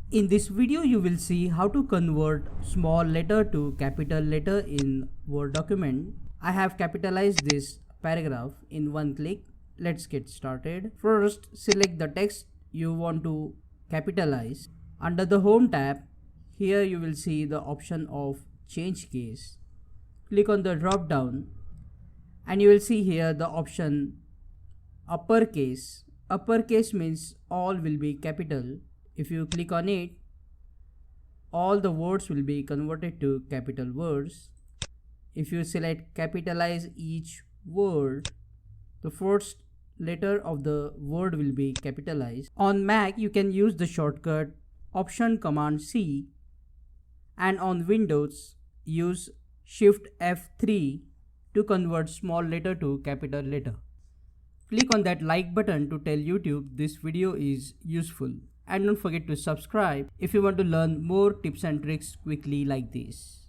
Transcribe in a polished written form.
In this video, you will see how to convert small letter to capital letter in Word document. I have capitalized this paragraph in one click. Let's get started. First, select the text you want to capitalize. Under the Home tab, here you will see the option of Change Case. Click on the drop down and you will see here the option Uppercase. Uppercase means all will be capital. If you click on it, all the words will be converted to capital words. If you select capitalize each word, the first letter of the word will be capitalized. On Mac, you can use the shortcut Option Command C, and on Windows, use Shift F3 to convert small letter to capital letter. Click on that like button to tell YouTube this video is useful. And don't forget to subscribe if you want to learn more tips and tricks quickly like this.